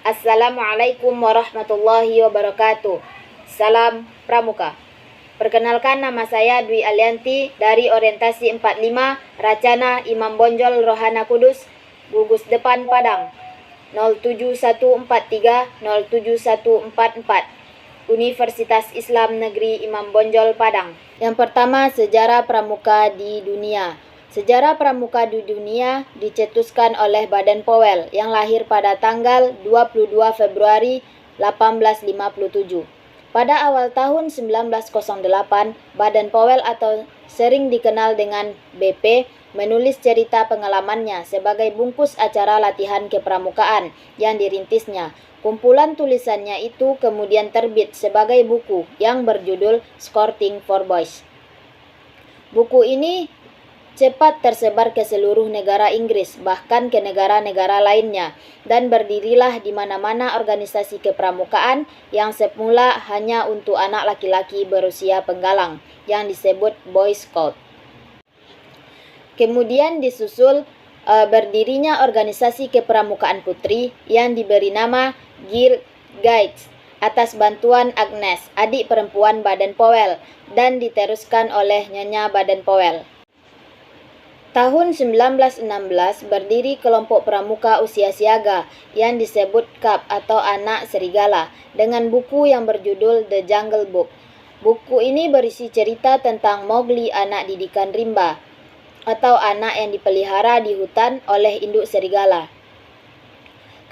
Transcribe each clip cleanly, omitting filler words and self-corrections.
Assalamualaikum warahmatullahi wabarakatuh. Salam Pramuka. Perkenalkan, nama saya Dwi Alianti dari Orientasi 45 Racana Imam Bonjol Rohana Kudus, Gugus Depan Padang, 07143 07144, Universitas Islam Negeri Imam Bonjol Padang. Yang pertama, sejarah pramuka di dunia. Sejarah pramuka di dunia dicetuskan oleh Baden Powell yang lahir pada tanggal 22 Februari 1857. Pada awal tahun 1908, Baden Powell atau sering dikenal dengan BP menulis cerita pengalamannya sebagai bungkus acara latihan kepramukaan yang dirintisnya. Kumpulan tulisannya itu kemudian terbit sebagai buku yang berjudul Scouting for Boys. Buku ini cepat tersebar ke seluruh negara Inggris, bahkan ke negara-negara lainnya, dan berdirilah di mana-mana organisasi kepramukaan yang semula hanya untuk anak laki-laki berusia penggalang, yang disebut Boy Scout. Kemudian disusul berdirinya organisasi kepramukaan putri yang diberi nama Girl Guides atas bantuan Agnes, adik perempuan Baden Powell, dan diteruskan oleh Nyonya Baden Powell. Tahun 1916 berdiri kelompok pramuka usia siaga yang disebut KAP atau Anak Serigala dengan buku yang berjudul The Jungle Book. Buku ini berisi cerita tentang Mowgli, anak didikan rimba atau anak yang dipelihara di hutan oleh induk serigala.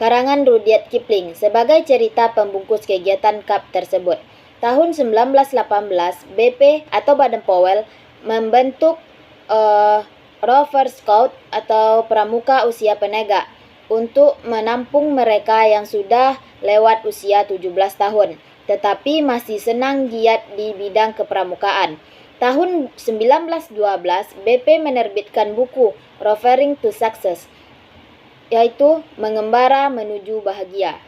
Karangan Rudyard Kipling sebagai cerita pembungkus kegiatan KAP tersebut. Tahun 1918 BP atau Baden Powell membentuk Rover Scout atau pramuka usia penegak untuk menampung mereka yang sudah lewat usia 17 tahun tetapi masih senang giat di bidang kepramukaan. Tahun 1912 BP menerbitkan buku Rovering to Success, yaitu Mengembara Menuju Bahagia,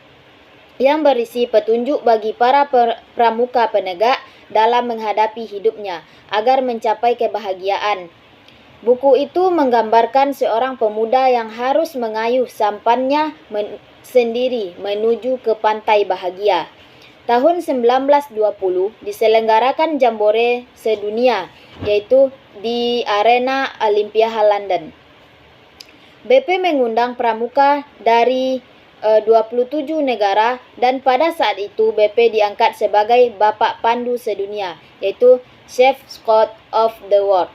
yang berisi petunjuk bagi para pramuka penegak dalam menghadapi hidupnya agar mencapai kebahagiaan. Buku itu menggambarkan seorang pemuda yang harus mengayuh sampannya sendiri menuju ke pantai bahagia. Tahun 1920 diselenggarakan Jambore sedunia, yaitu di Arena Olimpiade London. BP mengundang pramuka dari 27 negara dan pada saat itu BP diangkat sebagai Bapak Pandu Sedunia, yaitu Chief Scout of the World.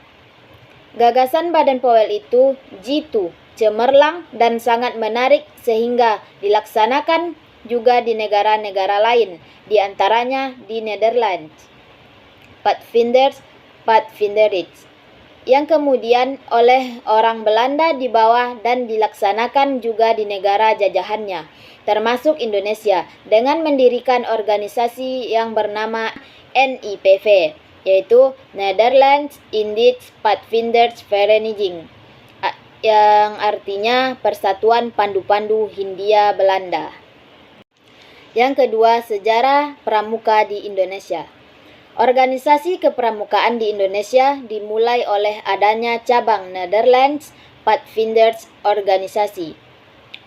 Gagasan Baden Powell itu jitu, cemerlang, dan sangat menarik sehingga dilaksanakan juga di negara-negara lain, di antaranya di Netherlands, Pathfinderits, yang kemudian oleh orang Belanda dibawa dan dilaksanakan juga di negara jajahannya, termasuk Indonesia, dengan mendirikan organisasi yang bernama NIPV, yaitu Netherlands Indisch Padvinders Vereniging, yang artinya Persatuan Pandu-Pandu Hindia Belanda. Yang kedua, sejarah pramuka di Indonesia. Organisasi kepramukaan di Indonesia dimulai oleh adanya cabang Netherlands Padvinders Organisasi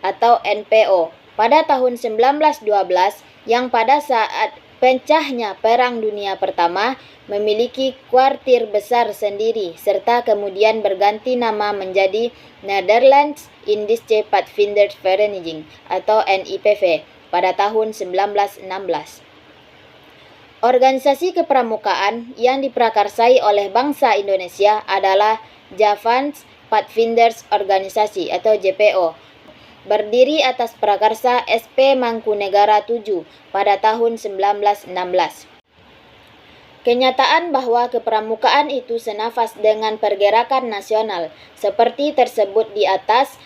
atau NPO pada tahun 1912 yang pada saat pecahnya Perang Dunia Pertama memiliki kuartir besar sendiri serta kemudian berganti nama menjadi Netherlands Indische Padvinders Vereniging atau NIPV pada tahun 1916. Organisasi kepramukaan yang diprakarsai oleh bangsa Indonesia adalah Javans Padvinders Organisasi atau JPO, berdiri atas prakarsa SP Mangkunegara 7 pada tahun 1916. Kenyataan bahwa kepramukaan itu senafas dengan pergerakan nasional seperti tersebut di atas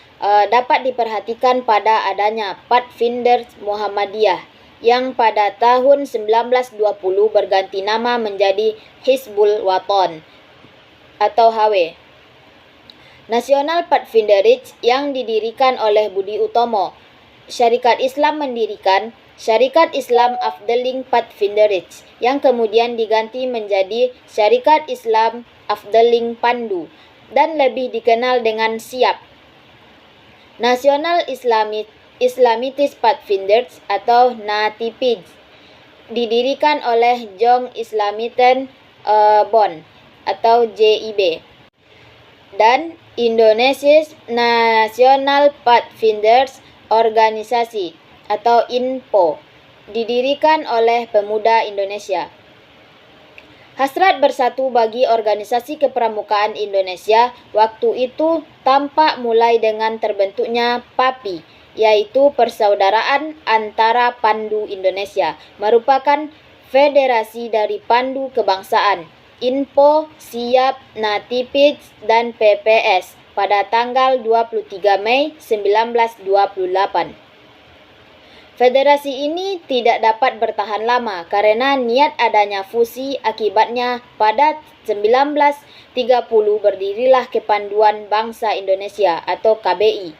dapat diperhatikan pada adanya Padvinders Muhammadiyah yang pada tahun 1920 berganti nama menjadi Hizbul Wathan atau HW. Nasional Padvinderits yang didirikan oleh Budi Utomo. Syarikat Islam mendirikan Syarikat Islam Afdeling Padvinderits yang kemudian diganti menjadi Syarikat Islam Afdeling Pandu dan lebih dikenal dengan SIAP. Nasional Islamic Islamitis Pathfinders atau Natipids, didirikan oleh Jong Islamiten Bond atau JIB, dan Indonesia's National Pathfinders Organisasi atau INPO, didirikan oleh pemuda Indonesia. Hasrat bersatu bagi organisasi kepramukaan Indonesia waktu itu tampak mulai dengan terbentuknya PAPI, yaitu Persaudaraan Antara Pandu Indonesia, merupakan federasi dari pandu kebangsaan, INPO, SIAP, Natipids, dan PPS pada tanggal 23 Mei 1928. Federasi ini tidak dapat bertahan lama karena niat adanya fusi, akibatnya pada 1930 berdirilah Kepanduan Bangsa Indonesia atau KBI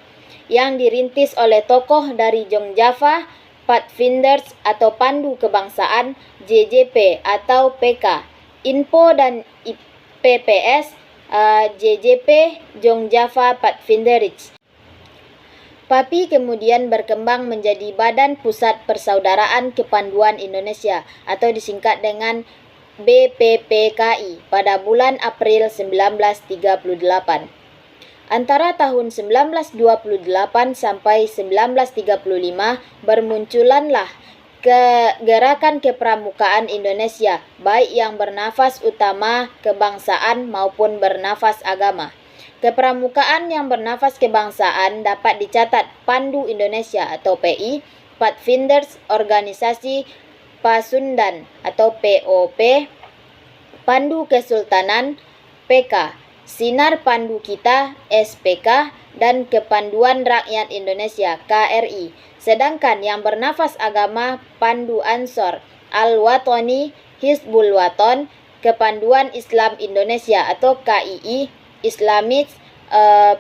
yang dirintis oleh tokoh dari Jong Java, Pathfinders atau Pandu Kebangsaan, JJP atau PK, INPO dan PPS, JJP, Jong Java Pathfinders. PAPI kemudian berkembang menjadi Badan Pusat Persaudaraan Kepanduan Indonesia atau disingkat dengan BPPKI pada bulan April 1938. Antara tahun 1928 sampai 1935 bermunculanlah gerakan kepramukaan Indonesia, baik yang bernafas utama kebangsaan maupun bernafas agama. Kepramukaan yang bernafas kebangsaan dapat dicatat Pandu Indonesia atau PI, Pathfinders Organisasi Pasundan atau POP, Pandu Kesultanan PK, Sinar Pandu Kita SPK, dan Kepanduan Rakyat Indonesia KRI. Sedangkan yang bernafas agama Pandu Ansor Al-Watani Hizbul Waton, Kepanduan Islam Indonesia atau KII, Islamic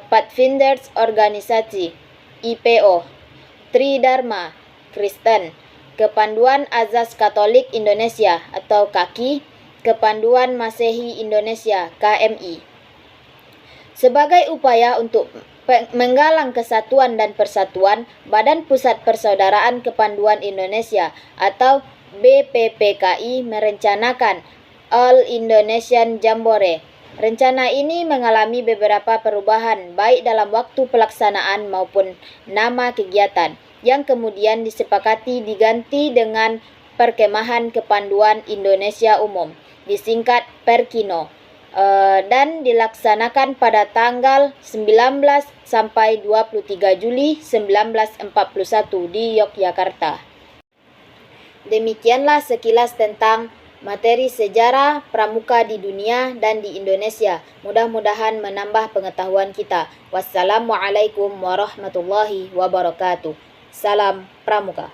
Pathfinders Organisasi IPO, Tridharma Kristen, Kepanduan Azas Katolik Indonesia atau KAKI, Kepanduan Masehi Indonesia KMI. Sebagai upaya untuk menggalang kesatuan dan persatuan, Badan Pusat Persaudaraan Kepanduan Indonesia atau BPPKI merencanakan All Indonesian Jambore. Rencana ini mengalami beberapa perubahan baik dalam waktu pelaksanaan maupun nama kegiatan, yang kemudian disepakati diganti dengan Perkemahan Kepanduan Indonesia Umum, disingkat Perkino, dan dilaksanakan pada tanggal 19 sampai 23 Juli 1941 di Yogyakarta. Demikianlah sekilas tentang materi sejarah pramuka di dunia dan di Indonesia. Mudah-mudahan menambah pengetahuan kita. Wassalamualaikum warahmatullahi wabarakatuh. Salam Pramuka.